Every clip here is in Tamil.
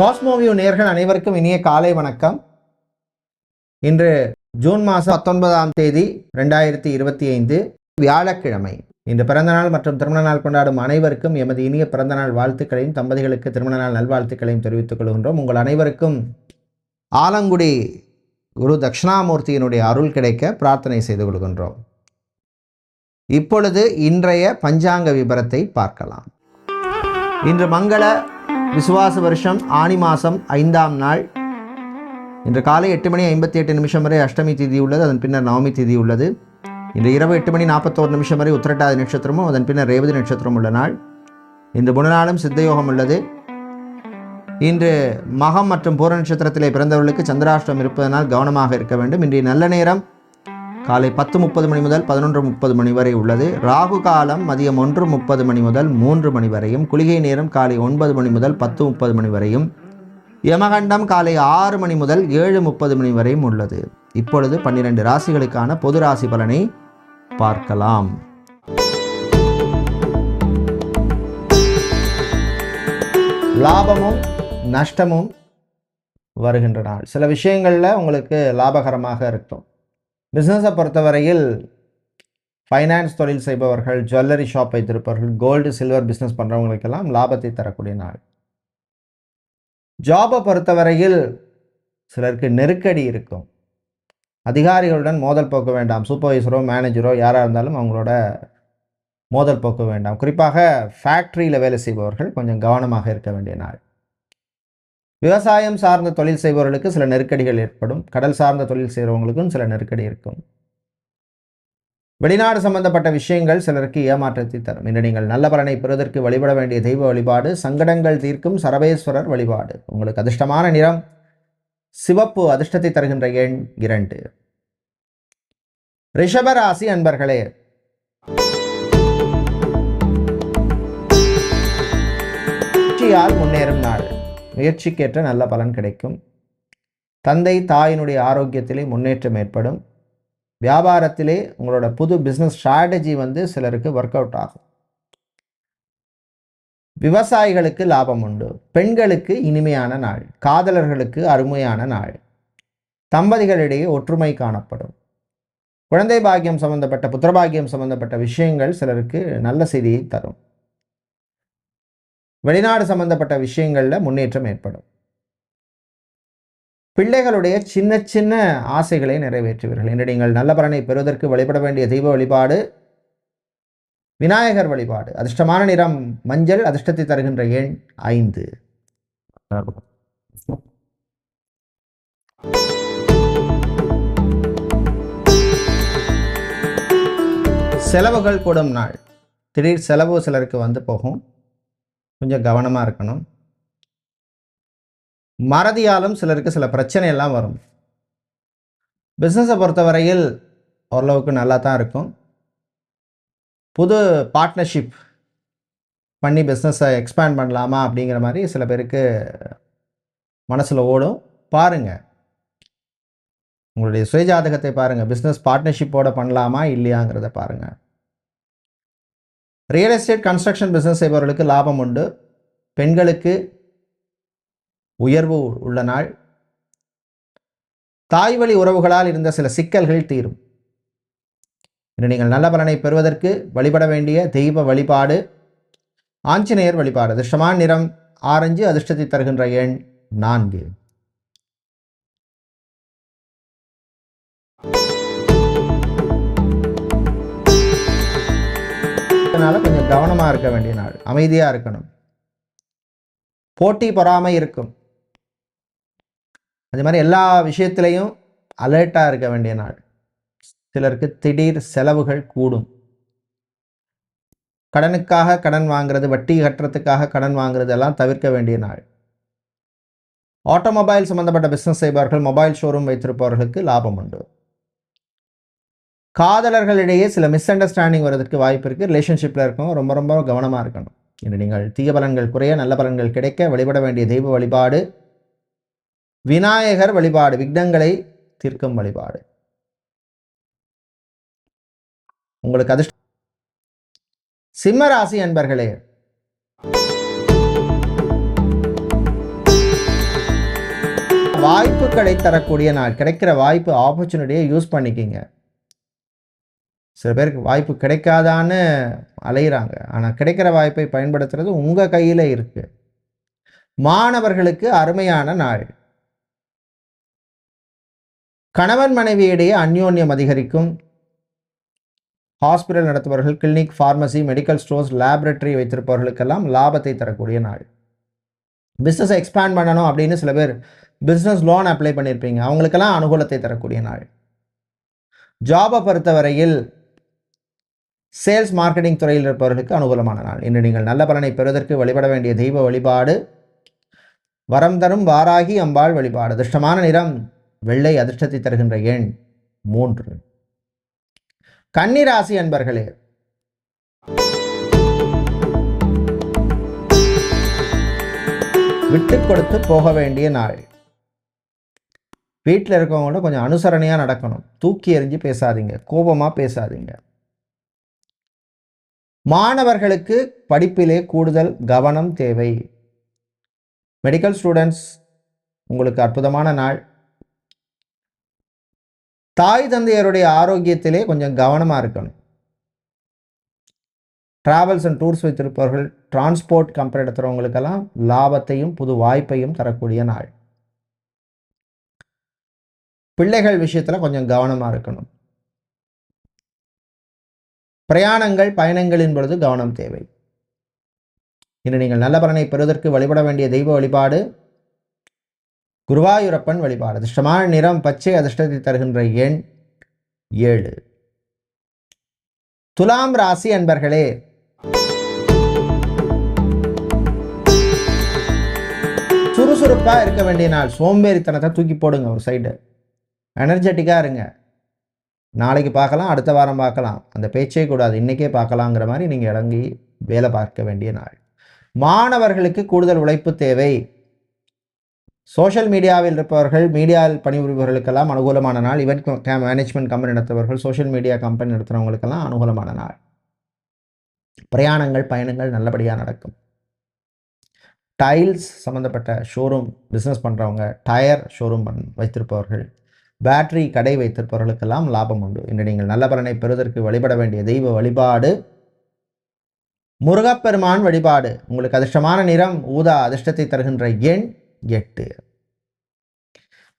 காஸ்மோவியூ நேயர்கள் அனைவருக்கும் இனிய காலை வணக்கம். இன்று ஜூன் மாதம் 19ஆம் தேதி 2025 வியாழக்கிழமை. இன்று பிறந்தநாள் மற்றும் திருமண நாள் கொண்டாடும் அனைவருக்கும் எமது இனிய பிறந்தநாள் வாழ்த்துக்களையும் தம்பதிகளுக்கு திருமண நாள் நல்வாழ்த்துக்களையும் தெரிவித்துக் கொள்கின்றோம். உங்கள் அனைவருக்கும் ஆலங்குடி குரு தட்சிணாமூர்த்தியினுடைய அருள் கிடைக்க பிரார்த்தனை செய்து கொள்கின்றோம். இப்பொழுது இன்றைய பஞ்சாங்க விபரத்தை பார்க்கலாம். இன்று மங்கள விசுவாச வருஷம் ஆனி மாதம் 5ஆம் நாள். இன்று காலை 8:58 வரை அஷ்டமி திதி உள்ளது. அதன் பின்னர் நவமி திதி உள்ளது. இன்று இரவு 8:41 வரை உத்திரட்டாதி நட்சத்திரமும் அதன் பின்னர் ரேவதி நட்சத்திரம் உள்ள நாள். இன்று முன்னாளும் சித்தயோகம் உள்ளது. இன்று மகம் மற்றும் பூர நட்சத்திரத்திலே பிறந்தவர்களுக்கு சந்திராஷ்டம் இருப்பதனால் கவனமாக இருக்க வேண்டும். இன்றைய நல்ல நேரம் காலை 10:30 மணி முதல் 11:30 மணி வரை உள்ளது. ராகு காலம் மதியம் 1:30 மணி முதல் 3 மணி வரையும், குளிகை நேரம் காலை 9 மணி முதல் 10:30 மணி வரையும், யமகண்டம் காலை 6 மணி முதல் 7:30 மணி வரையும் உள்ளது. இப்பொழுது 12 ராசிகளுக்கான பொது ராசி பலனை பார்க்கலாம். லாபமும் நஷ்டமும் வருகின்ற நாள். சில விஷயங்களில் உங்களுக்கு லாபகரமாக இருக்கும். பிஸ்னஸை பொறுத்தவரையில் ஃபைனான்ஸ் தொழில் செய்பவர்கள், ஜுவல்லரி ஷாப் வைத்திருப்பவர்கள், கோல்டு சில்வர் பிஸ்னஸ் பண்ணுறவங்களுக்கெல்லாம் லாபத்தை தரக்கூடிய நாள். ஜாபை பொறுத்தவரையில் சிலருக்கு நெருக்கடி இருக்கும். அதிகாரிகளுடன் மோதல் போக்க வேண்டாம். சூப்பர்வைசரோ மேனேஜரோ யாராக இருந்தாலும் அவங்களோட மோதல் போக்க வேண்டாம். குறிப்பாக ஃபேக்ட்ரியில் வேலை செய்பவர்கள் கொஞ்சம் கவனமாக இருக்க வேண்டிய நாள். விவசாயம் சார்ந்த தொழில் செய்பவர்களுக்கு சில நெருக்கடிகள் ஏற்படும். கடல் சார்ந்த தொழில் செய்கிறவங்களுக்கும் சில நெருக்கடி இருக்கும். வெளிநாடு சம்பந்தப்பட்ட விஷயங்கள் சிலருக்கு ஏமாற்றத்தை தரும். இன்று நீங்கள் நல்ல பலனை பெறுவதற்கு வழிபட வேண்டிய தெய்வ வழிபாடு சங்கடங்கள் தீர்க்கும் சரபேஸ்வரர் வழிபாடு. உங்களுக்கு அதிர்ஷ்டமான நிறம் சிவப்பு. அதிர்ஷ்டத்தை தருகின்ற எண் 2. ரிஷபராசி அன்பர்களே, முயற்சியால் முன்னேறும் நாள். முயற்சிக்கேற்ற நல்ல பலன் கிடைக்கும். தந்தை தாயினுடைய ஆரோக்கியத்திலே முன்னேற்றம் ஏற்படும். வியாபாரத்திலே உங்களோட புது பிஸ்னஸ் ஸ்ட்ராட்டஜி சிலருக்கு ஒர்க் அவுட் ஆகும். விவசாயிகளுக்கு லாபம் உண்டு. பெண்களுக்கு இனிமையான நாள். காதலர்களுக்கு அருமையான நாள். தம்பதிகளிடையே ஒற்றுமை காணப்படும். குழந்தை பாக்கியம் சம்பந்தப்பட்ட, புத்திரபாகியம் சம்பந்தப்பட்ட விஷயங்கள் சிலருக்கு நல்ல செய்தியை தரும். வெளிநாடு சம்பந்தப்பட்ட விஷயங்களில் முன்னேற்றம் ஏற்படும். பிள்ளைகளுடைய சின்ன சின்ன ஆசைகளை நிறைவேற்றுவீர்கள். இன்று நீங்கள் நல்ல பலனை பெறுவதற்கு வழிபட வேண்டிய தெய்வ வழிபாடு விநாயகர் வழிபாடு. அதிர்ஷ்டமான நிறம் மஞ்சள். அதிர்ஷ்டத்தை தருகின்ற எண் 5. செலவுகள் கூடும் நாள். திடீர் செலவு சிலருக்கு போகும். கொஞ்சம் கவனமாக இருக்கணும். மறதியாலும் சிலருக்கு சில பிரச்சனை எல்லாம் வரும். பிஸ்னஸை பொறுத்தவரையில் ஓரளவுக்கு நல்லா தான் இருக்கும். புது பார்ட்னர்ஷிப் பண்ணி பிஸ்னஸை எக்ஸ்பேண்ட் பண்ணலாமா அப்படிங்கிற மாதிரி சில பேருக்கு மனசில் ஓடும். பாருங்கள், உங்களுடைய சுயஜாதகத்தை பாருங்கள். பிஸ்னஸ் பார்ட்னர்ஷிப்போடு பண்ணலாமா இல்லையாங்கிறத பாருங்கள். ரியல் எஸ்டேட் கன்ஸ்ட்ரக்ஷன் பிஸ்னஸ் செய்பவர்களுக்கு லாபம் உண்டு. பெண்களுக்கு உயர்வு உள்ள நாள். தாய் வழி உறவுகளால் இருந்த சில சிக்கல்கள் தீரும். இன்று நீங்கள் நல்ல பலனை பெறுவதற்கு வழிபட வேண்டிய தெய்வ வழிபாடு ஆஞ்சநேயர் வழிபாடு. அதிர்ஷ்டமான நிறம் ஆரஞ்சு. அதிர்ஷ்டத்தை தருகின்ற எண் 4. கொஞ்சம் கவனமா இருக்க வேண்டிய நாள். அமைதியா இருக்கணும். போட்டி பொறாமை இருக்கும். அதே மாதிரி எல்லா விஷயத்திலையும் அலர்ட்டா இருக்க வேண்டிய நாள். சிலருக்கு திடீர் செலவுகள் கூடும். கடனுக்காக கடன் வாங்குறது, வட்டி கட்டுறதுக்காக கடன் வாங்குறது எல்லாம் தவிர்க்க வேண்டிய நாள். ஆட்டோமொபைல் சம்பந்தப்பட்ட பிசினஸ் செய்பவர்கள், மொபைல் ஷோரூம் வைத்திருப்பவர்களுக்கு லாபம் உண்டு. காதலர்களிடையே சில மிஸ் அண்டர்ஸ்டாண்டிங் வருவதற்கு வாய்ப்பு இருக்குது. ரிலேஷன்ஷிப்பில் இருக்கவங்க ரொம்ப ரொம்ப கவனமாக இருக்கணும். இன்று நீங்கள் தீய பலன்கள் குறைய நல்ல பலன்கள் கிடைக்க வழிபட வேண்டிய தெய்வ வழிபாடு விநாயகர் வழிபாடு. விக்னங்களை தீர்க்கும் வழிபாடு. உங்களுக்கு அதிர்ஷ்டம். சிம்ம ராசி அன்பர்களே, வாய்ப்புகளை தரக்கூடிய நாள். கிடைக்கிற வாய்ப்பு, ஆப்பர்ச்சுனிட்டியை யூஸ் பண்ணிக்கிங்க. சில பேருக்கு வாய்ப்பு கிடைக்காதான்னு அலையிறாங்க. ஆனால் கிடைக்கிற வாய்ப்பை பயன்படுத்துறது உங்கள் கையில் இருக்கு. மாணவர்களுக்கு அருமையான நாள். கணவன் மனைவியிடையே அந்யோன்யம் அதிகரிக்கும். ஹாஸ்பிட்டல் நடத்துபவர்கள், clinic, pharmacy, medical stores, laboratory வைத்திருப்பவர்களுக்கெல்லாம் லாபத்தை தரக்கூடிய நாள். பிஸ்னஸை எக்ஸ்பேண்ட் பண்ணணும் அப்படின்னு சில பேர் பிஸ்னஸ் லோன் அப்ளை பண்ணியிருப்பீங்க, அவங்களுக்கெல்லாம் அனுகூலத்தை தரக்கூடிய நாள். ஜாபை பொறுத்தவரையில் சேல்ஸ் மார்க்கெட்டிங் துறையில் இருப்பவர்களுக்கு அனுகூலமான நாள். இன்று நீங்கள் நல்ல பலனை பெறுவதற்கு வழிபட வேண்டிய தெய்வ வழிபாடு வரம் தரும் வாராகி அம்பாள் வழிபாடு. அதிர்ஷ்டமான நிறம் வெள்ளை. அதிர்ஷ்டத்தை தருகின்ற எண் 3. கன்னி ராசி அன்பர்களே, விட்டு கொடுத்து போக வேண்டிய நாள். வீட்டில் இருக்கவங்களோட கொஞ்சம் அனுசரணையாக நடக்கணும். தூக்கி எறிஞ்சு பேசாதீங்க, கோபமாக பேசாதீங்க. மாணவர்களுக்கு படிப்பிலே கூடுதல் கவனம் தேவை. மெடிக்கல் ஸ்டூடெண்ட்ஸ், உங்களுக்கு அற்புதமான நாள். தாய் தந்தையருடைய ஆரோக்கியத்திலே கொஞ்சம் கவனமாக இருக்கணும். டிராவல்ஸ் அண்ட் டூர்ஸ் வைத்திருப்பவர்கள், டிரான்ஸ்போர்ட் கம்பெனி நடத்துகிறவங்களுக்கெல்லாம் லாபத்தையும் புது வாய்ப்பையும் தரக்கூடிய நாள். பிள்ளைகள் விஷயத்தில் கொஞ்சம் கவனமாக இருக்கணும். பிரயாணங்கள், பயணங்களின் பொழுது கவனம் தேவை. இன்று நீங்கள் நல்ல பலனை பெறுவதற்கு வழிபட வேண்டிய தெய்வ வழிபாடு குருவாயூரப்பன் வழிபாடு. அதிர்ஷ்டமான நிறம் பச்சை. அதிர்ஷ்டத்தை தருகின்ற எண் 7. துலாம் ராசி அன்பர்களே, சுறுசுறுப்பா இருக்க வேண்டிய நாள். சோம்பேறித்தனத்தை தூக்கி போடுங்க ஒரு சைடு. எனர்ஜெட்டிக்கா இருங்க. நாளைக்கு பார்க்கலாம், அடுத்த வாரம் பார்க்கலாம், அந்த பேச்சே கூடாது, இன்னைக்கே பார்க்கலாங்கிற மாதிரி நீங்க இறங்கி வேலை பார்க்க வேண்டிய நாள். மாணவர்களுக்கு கூடுதல் உழைப்பு தேவை. சோஷியல் மீடியாவில் இருப்பவர்கள், மீடியாவில் பணிபுரிபவர்களுக்கெல்லாம் அனுகூலமான நாள். இவெண்ட் மேனேஜ்மெண்ட் கம்பெனி நடத்துபவர்கள், சோஷியல் மீடியா கம்பெனி நடத்துகிறவங்களுக்கெல்லாம் அனுகூலமான நாள். பிரயாணங்கள், பயணங்கள் நல்லபடியாக நடக்கும். டைல்ஸ் சம்மந்தப்பட்ட ஷோரூம் பிஸ்னஸ் பண்ணுறவங்க, டயர் ஷோரூம் வைத்திருப்பவர்கள், பேட்டரி கடை வைத்திருப்பவர்களுக்கெல்லாம் லாபம் உண்டு. இன்று நீங்கள் நல்ல பலனை பெறுவதற்கு வழிபட வேண்டிய தெய்வ வழிபாடு முருகப்பெருமான் வழிபாடு. உங்களுக்கு அதிர்ஷ்டமான நிறம் ஊதா. அதிர்ஷ்டத்தை தருகின்ற எண் 8.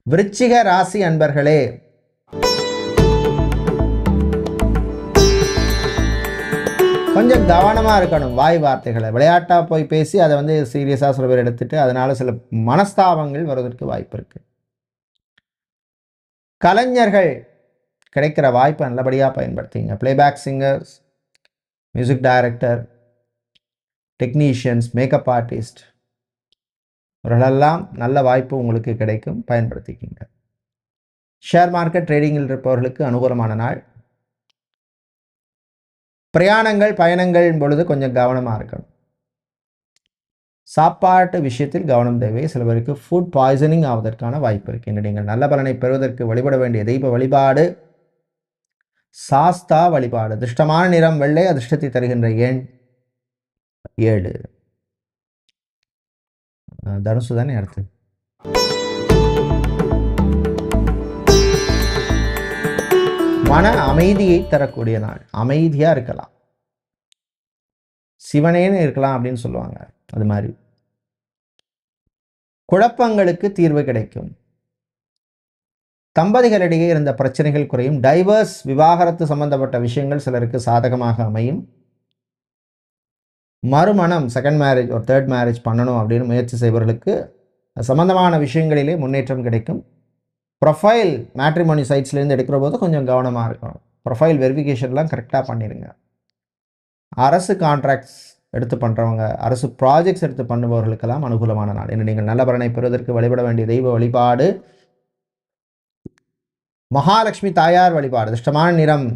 விருச்சிக ராசி அன்பர்களே, கொஞ்சம் கவனமாக இருக்கணும். வாய் வார்த்தைகளை விளையாட்டாக போய் பேசி அதை சீரியஸாக சில பேர் எடுத்துட்டு அதனால சில மனஸ்தாபங்கள் வருவதற்கு வாய்ப்பு இருக்கு. கலைஞர்கள் கிடைக்கிற வாய்ப்பை நல்லபடியாக பயன்படுத்திங்க. Playback singers, music director, technicians, makeup artist, இவர்களெல்லாம் நல்ல வாய்ப்பு உங்களுக்கு கிடைக்கும், பயன்படுத்திக்கிங்க. ஷேர் மார்க்கெட் ட்ரேடிங்கில் இருப்பவர்களுக்கு அனுகூலமான நாள். பிரயாணங்கள், பயணங்கள் பொழுது கொஞ்சம் கவனமாக இருக்கணும். சாப்பாட்டு விஷயத்தில் கவனம் தேவை. சில பேருக்கு ஃபுட் பாய்சனிங் ஆவதற்கான வாய்ப்பு இருக்கு. நீங்கள் நல்ல பலனை பெறுவதற்கு வழிபட வேண்டிய தெய்வ வழிபாடு சாஸ்தா வழிபாடு. அதிர்ஷ்டமான நிறம் வெள்ளை. அதிர்ஷ்டத்தை தருகின்ற எண் 7. தனுசு தானே அடுத்து. மன அமைதியை தரக்கூடிய நாள். அமைதியா இருக்கலாம், சிவனேன்னு இருக்கலாம் அப்படின்னு சொல்லுவாங்க. அது மாதிரி குழப்பங்களுக்கு தீர்வு கிடைக்கும். தம்பதிகளிடையே இருந்த பிரச்சனைகள் குறையும். டைவர்ஸ், விவாகரத்து சம்பந்தப்பட்ட விஷயங்கள் சிலருக்கு சாதகமாக அமையும். மறுமணம், செகண்ட் மேரேஜ் ஒரு தேர்ட் மேரேஜ் பண்ணணும் அப்படின்னு முயற்சி செய்பவர்களுக்கு சம்பந்தமான விஷயங்களிலே முன்னேற்றம் கிடைக்கும். ப்ரொஃபைல் மேட்ரிமோனி சைட்ஸ்லேருந்து எடுக்கிற போது கொஞ்சம் கவனமாக இருக்கணும். ப்ரொஃபைல் வெரிஃபிகேஷன்லாம் கரெக்டாக பண்ணிடுங்க. அரசு கான்ட்ராக்ட்ஸ் எடுத்து பண்ணுறவங்க, அரசு ப்ராஜெக்ட்ஸ் எடுத்து பண்ணுபவர்களுக்கெல்லாம் அனுகூலமான நாள். இன்று நீங்கள் நல்ல பலனை பெறுவதற்கு வழிபட வேண்டிய தெய்வ வழிபாடு மகாலட்சுமி தாயார் வழிபாடு. அதிர்ஷ்டமான நிறம்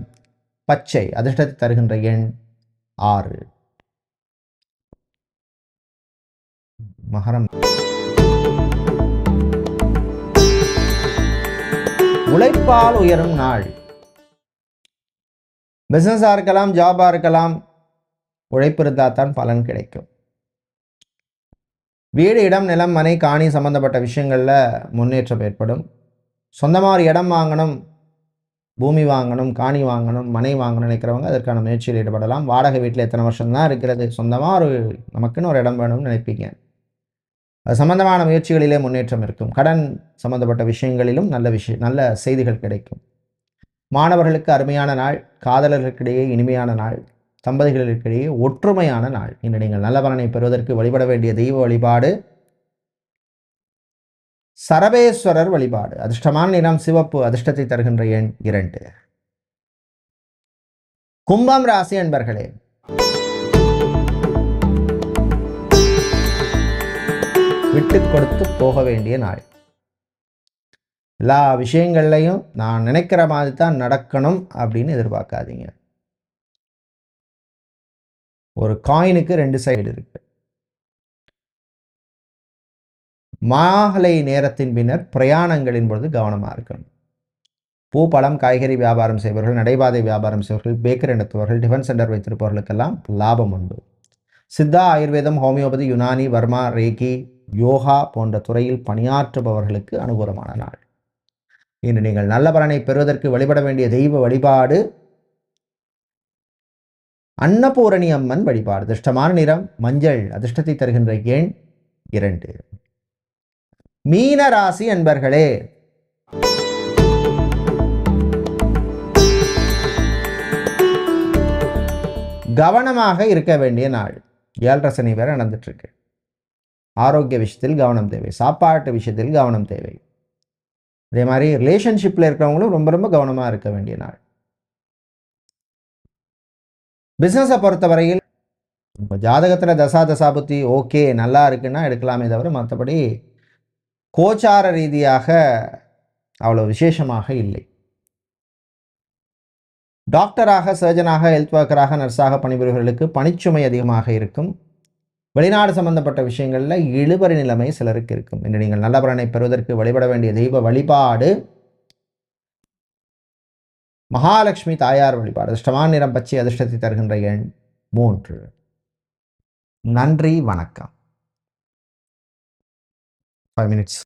பச்சை. அதிர்ஷ்டத்தை தருகின்ற எண் 6. மகரம். உழைப்பால் உயரும் நாள். பிசினஸா இருக்கலாம், ஜாபா இருக்கலாம், உழைப்பு இருந்தால் தான் பலன் கிடைக்கும். வீடு, இடம், நிலம், மனை, காணி சம்பந்தப்பட்ட விஷயங்களில் முன்னேற்றம் ஏற்படும். சொந்தமாக ஒரு இடம் வாங்கணும், பூமி வாங்கணும், காணி வாங்கணும், மனை வாங்கணும் நினைக்கிறவங்க அதற்கான முயற்சியில் ஈடுபடலாம். வாடகை வீட்டில் எத்தனை வருஷம்தான் இருக்கிறது, சொந்தமாக ஒரு நமக்குன்னு ஒரு இடம் வேணும்னு நினைப்பீங்க. அது சம்பந்தமான முயற்சிகளிலே முன்னேற்றம் இருக்கும். கடன் சம்பந்தப்பட்ட விஷயங்களிலும் நல்ல செய்திகள் கிடைக்கும். மாணவர்களுக்கு அருமையான நாள், காதலர்களுக்கிடையே இனிமையான நாள், தம்பதிகளுக்கிடையே ஒற்றுமையான நாள். இன்று நீங்கள் நல்ல பலனை பெறுவதற்கு வழிபட வேண்டிய தெய்வ வழிபாடு சரபேஸ்வரர் வழிபாடு. அதிர்ஷ்டமான நிறம் சிவப்பு, அதிர்ஷ்டத்தை தருகின்ற எண் 2. கும்பம் ராசி அன்பர்களே, விட்டு கொடுத்து போக வேண்டிய நாள். எல்லா விஷயங்கள்லையும் நான் நினைக்கிற மாதிரி தான் நடக்கணும் அப்படின்னு எதிர்பார்க்காதீங்க. ஒரு காயினுக்கு 2 சைடு இருக்கு. மாலை நேரத்தின் பின்னர் பிரயாணங்களின் பொழுது கவனமாக இருக்கணும். பூ, பழம், காய்கறி வியாபாரம் செய்பவர்கள், நடைபாதை வியாபாரம் செய்பவர்கள், பேக்கரி நடத்துபவர்கள், டிஃபன் சென்டர் வைத்திருப்பவர்களுக்கெல்லாம் லாபம் உண்டு. சித்தா, ஆயுர்வேதம், ஹோமியோபதி, யுனானி, வர்மா, ரேகி, யோகா போன்ற துறையில் பணியாற்றுபவர்களுக்கு அனுகூலமான நாள். இன்று நீங்கள் நல்ல பலனை பெறுவதற்கு வழிபட வேண்டிய தெய்வ வழிபாடு அன்னபூரணி அம்மன் வழிபாடு. அதிர்ஷ்டமான நிறம் மஞ்சள், அதிர்ஷ்டத்தை தருகின்ற எண் 2. மீன ராசி அன்பர்களே, கவனமாக இருக்க வேண்டிய நாள். 7 சனி வேற நடந்துட்டு இருக்கு. ஆரோக்கிய விஷயத்தில் கவனம் தேவை, சாப்பாட்டு விஷயத்தில் கவனம் தேவை. அதே மாதிரி ரிலேஷன்ஷிப்பில் இருக்கிறவங்களும் ரொம்ப ரொம்ப கவனமாக இருக்க வேண்டிய நாள். பிஸ்னஸை பொறுத்தவரையில் ஜாதகத்தில் தசாபுத்தி ஓகே நல்லா இருக்குன்னா எடுக்கலாமே தவிர மற்றபடி கோச்சார ரீதியாக அவ்வளோ விசேஷமாக இல்லை. டாக்டராக, சர்ஜனாக, ஹெல்த் ஒர்க்கராக, நர்ஸாக பணிபுரிவர்களுக்கு பணிச்சுமை அதிகமாக இருக்கும். வெளிநாடு சம்பந்தப்பட்ட விஷயங்களில் இழுபறி நிலைமை சிலருக்கு இருக்கும். இன்று நீங்கள் நல்ல பலனை பெறுவதற்கு வழிபட வேண்டிய தெய்வ வழிபாடு மகாலட்சுமி தாயார் வழிபாடு. அதிர்ஷ்டமான நிறம் பச்சை, அதிர்ஷ்டத்தை தருகின்ற எண் 3. நன்றி, வணக்கம். 5 minutes.